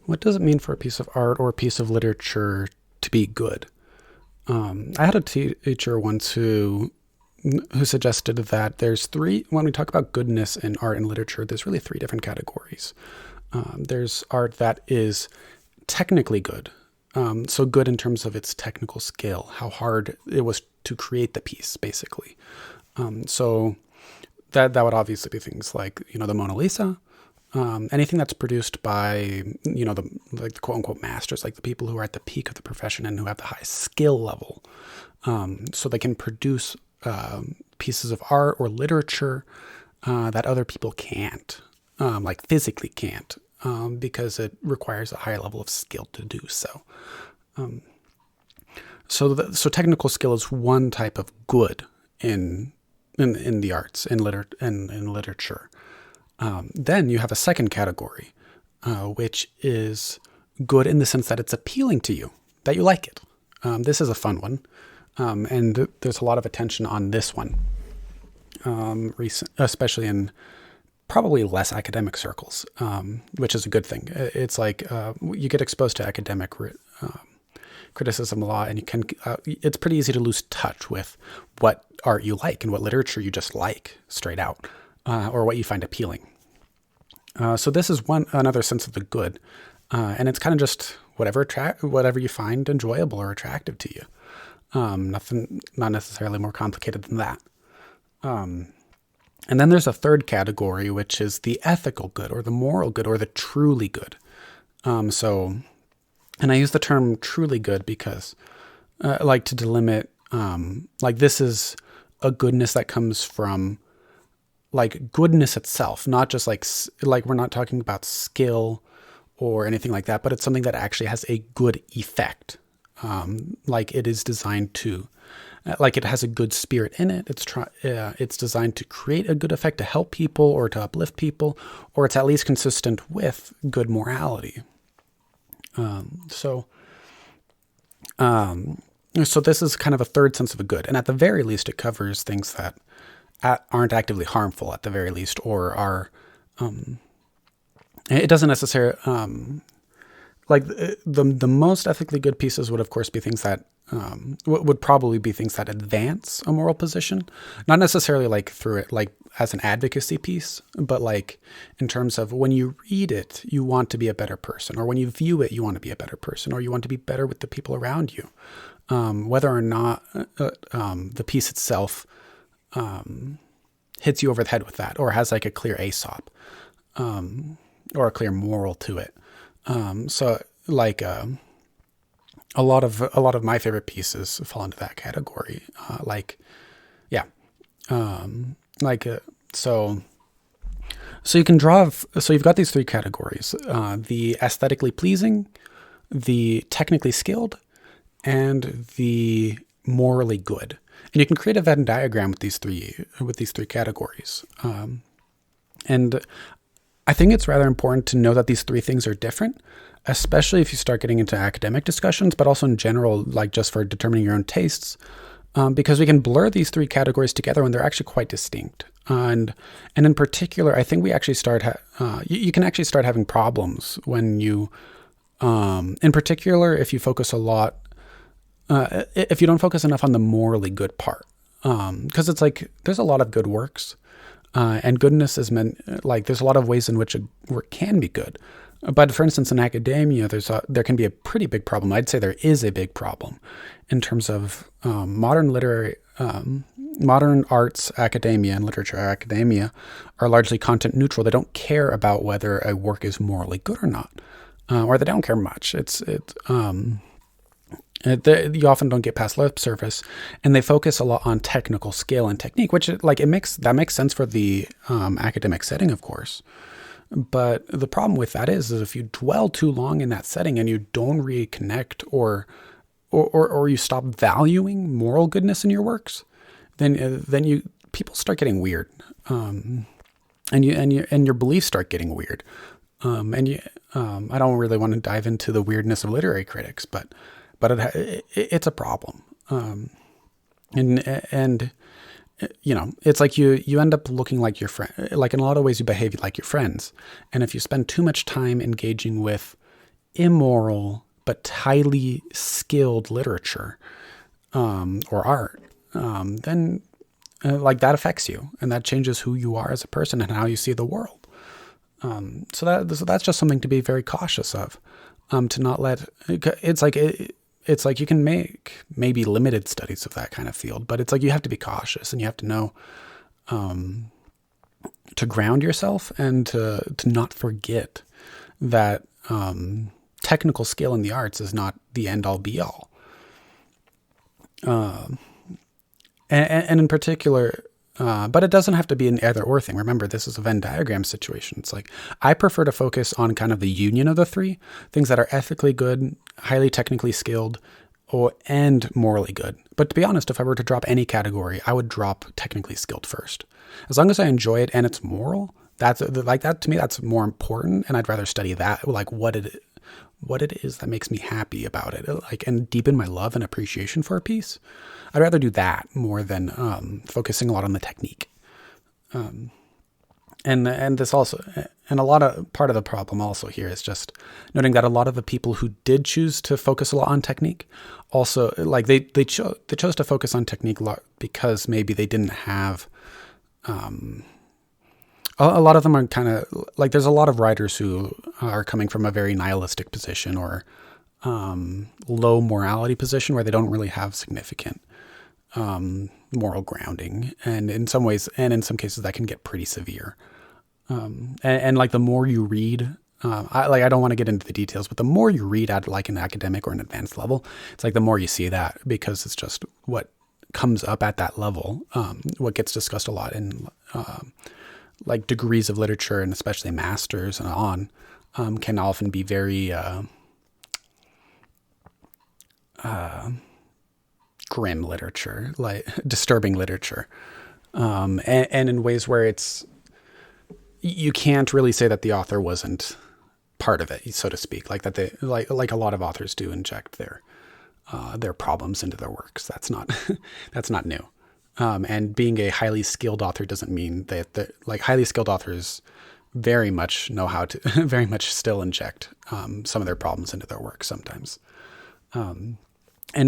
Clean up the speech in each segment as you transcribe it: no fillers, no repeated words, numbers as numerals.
What does it mean for a piece of art or a piece of literature to be good? I had a teacher once who suggested that there's three, when we talk about goodness in art and literature, there's really three different categories. There's art that is technically good. So good in terms of its technical skill, how hard it was to create the piece, basically. So that would obviously be things like, the Mona Lisa, anything that's produced by, the quote unquote masters, like the people who are at the peak of the profession and who have the highest skill level. So they can produce pieces of art or literature that other people can't, like physically can't, because it requires a higher level of skill to do so. So technical skill is one type of good in the arts, in literature. Then you have a second category, which is good in the sense that it's appealing to you, that you like it. This is a fun one. And there's a lot of attention on this one, especially in probably less academic circles, which is a good thing. It's like you get exposed to academic criticism a lot, and it's pretty easy to lose touch with what art you like and what literature you just like straight out, or what you find appealing. So this is another sense of the good, and it's kind of just whatever you find enjoyable or attractive to you. Nothing, not necessarily more complicated than that. And then there's a third category, which is the ethical good or the moral good or the truly good. And I use the term truly good because I like to delimit, like this is a goodness that comes from like goodness itself, not just like we're not talking about skill or anything like that, but it's something that actually has a good effect. Like it is designed to, like it has a good spirit in it. It's designed to create a good effect, to help people or to uplift people, or it's at least consistent with good morality. So this is kind of a third sense of a good, and at the very least, it covers things that aren't actively harmful, at the very least, or are. It doesn't necessarily. Like the most ethically good pieces would, of course, be things that would probably be things that advance a moral position, not necessarily like through it, like as an advocacy piece, but like in terms of when you read it, you want to be a better person, or when you view it, you want to be a better person, or you want to be better with the people around you, whether or not the piece itself hits you over the head with that, or has like a clear ASOP, or a clear moral to it. So like, a lot of my favorite pieces fall into that category. So you can draw, so you've got these three categories, the aesthetically pleasing, the technically skilled, and the morally good. And you can create a Venn diagram with these three categories. And I think it's rather important to know that these three things are different, especially if you start getting into academic discussions, but also in general, like just for determining your own tastes, because we can blur these three categories together when they're actually quite distinct. And in particular, I think we actually you can actually start having problems when you, in particular, if you focus a lot, if you don't focus enough on the morally good part, because it's like there's a lot of good works. And goodness is meant, like, there's a lot of ways in which a work can be good. But for instance, in academia, there can be a pretty big problem. I'd say there is a big problem in terms of modern arts academia and literature academia are largely content neutral. They don't care about whether a work is morally good or not, or they don't care much. You often don't get past lip service, and they focus a lot on technical skill and technique, which that makes sense for the academic setting, of course. But the problem with that is if you dwell too long in that setting and you don't reconnect or you stop valuing moral goodness in your works, then people start getting weird, and your beliefs start getting weird, I don't really want to dive into the weirdness of literary critics, but it's a problem. And it's like you end up looking like your friend. Like in a lot of ways, you behave like your friends. And if you spend too much time engaging with immoral but highly skilled literature or art, then like that affects you, and that changes who you are as a person and how you see the world. So that's just something to be very cautious of. To not let it's like you can make maybe limited studies of that kind of field, but it's like you have to be cautious and you have to know to ground yourself and to not forget that technical skill in the arts is not the end all be all. And in particular, but it doesn't have to be an either or thing. Remember, this is a Venn diagram situation. It's like, I prefer to focus on kind of the union of the three things that are ethically good, highly technically skilled, and morally good. But to be honest, if I were to drop any category, I would drop technically skilled first. As long as I enjoy it and it's moral, that's like that to me, that's more important. And I'd rather study that, like what it is that makes me happy about it, like, and deepen my love and appreciation for a piece. I'd rather do that more than focusing a lot on the technique. And this also, and part of the problem also here is just noting that a lot of the people who did choose to focus a lot on technique also, like they chose to focus on technique a lot because maybe they didn't have, a lot of them are kind of like, there's a lot of writers who are coming from a very nihilistic position or low morality position where they don't really have significant moral grounding. And in some ways, and in some cases that can get pretty severe. And like the more you read, I don't want to get into the details, but the more you read at like an academic or an advanced level, it's like the more you see that, because it's just what comes up at that level, what gets discussed a lot in like degrees of literature, and especially masters and on, can often be very grim literature, like disturbing literature, and in ways where you can't really say that the author wasn't part of it, so to speak, like that they like a lot of authors do inject their problems into their works. That's not new. And being a highly skilled author doesn't mean that like highly skilled authors very much know how to very much still inject some of their problems into their work sometimes. And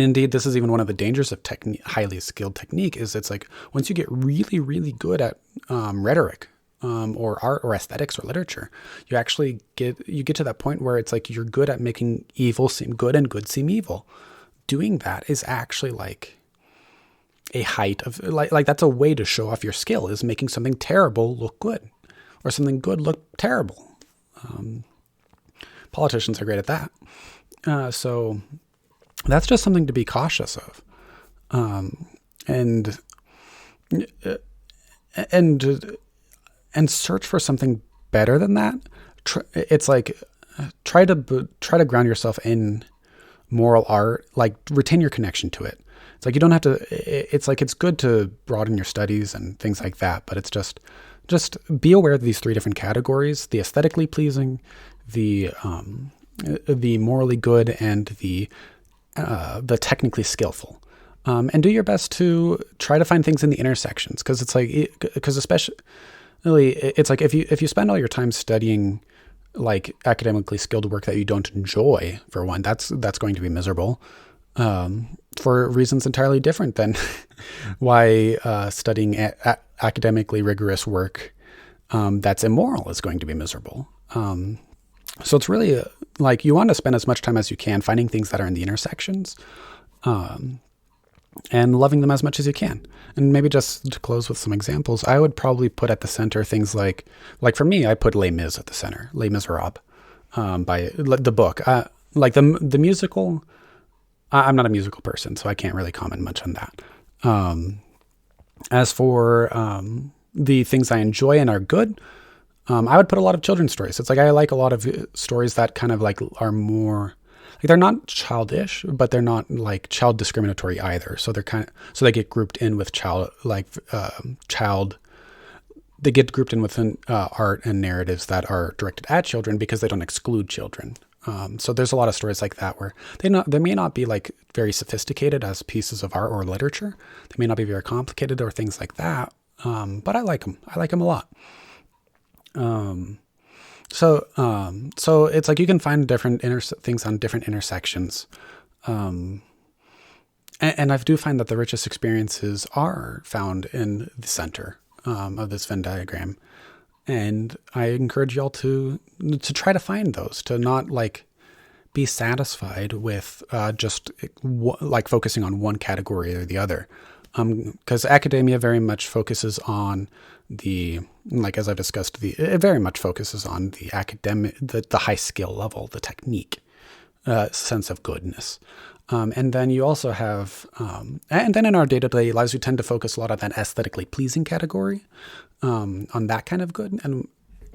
indeed, this is even one of the dangers of highly skilled technique, is it's like once you get really, really good at rhetoric or art or aesthetics or literature, you actually get to that point where it's like you're good at making evil seem good and good seem evil. Doing that is actually like a height of like that's a way to show off your skill, is making something terrible look good or something good look terrible. Politicians are great at that. So that's just something to be cautious of. And search for something better than that. It's like, try to ground yourself in moral art, like retain your connection to it. It's like, you don't have to, it's like, it's good to broaden your studies and things like that, but it's just be aware of these three different categories: the aesthetically pleasing, the morally good, and the technically skillful. And do your best to try to find things in the intersections. Cause it's like, especially it's like if you spend all your time studying like academically skilled work that you don't enjoy, for one, that's going to be miserable, for reasons entirely different than why studying academically rigorous work that's immoral is going to be miserable. So it's really like you want to spend as much time as you can finding things that are in the intersections, and loving them as much as you can. And maybe just to close with some examples, I would probably put at the center things like for me, I put Les Mis at the center, Les Miserables, by the book. Like the musical, I'm not a musical person, so I can't really comment much on that. As for the things I enjoy and are good, I would put a lot of children's stories. It's like I like a lot of stories that kind of like are more like, they're not childish, but they're not like child discriminatory either. So they get grouped in with they get grouped in within art and narratives that are directed at children because they don't exclude children. So there's a lot of stories like that where they may not be like very sophisticated as pieces of art or literature. They may not be very complicated or things like that. But I like them. I like them a lot. So it's like you can find different things on different intersections. And I do find that the richest experiences are found in the center of this Venn diagram. And I encourage y'all to try to find those, to not like be satisfied with just like focusing on one category or the other. Because academia very much focuses on like as I've discussed, it very much focuses on the academic, the high skill level, the technique, sense of goodness. And then you also have, and then in our day-to-day lives, we tend to focus a lot on that aesthetically pleasing category, on that kind of good. And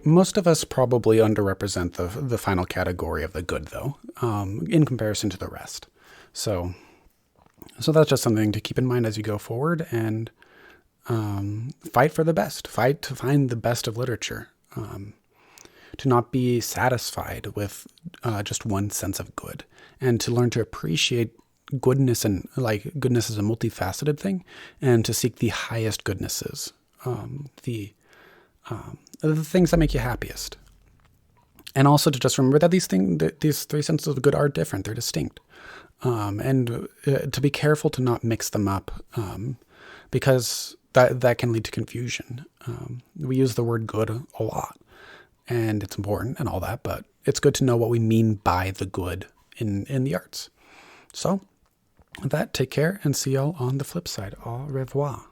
most of us probably underrepresent the final category of the good, though, in comparison to the rest. So that's just something to keep in mind as you go forward, and fight for the best. Fight to find the best of literature. To not be satisfied with just one sense of good, and to learn to appreciate goodness, and like goodness is a multifaceted thing, and to seek the highest goodnesses, the things that make you happiest. And also to just remember that these three senses of good are different, they're distinct. And to be careful to not mix them up, because that can lead to confusion. We use the word good a lot, and it's important and all that, but it's good to know what we mean by the good in the arts. So with that, take care and see y'all on the flip side. Au revoir.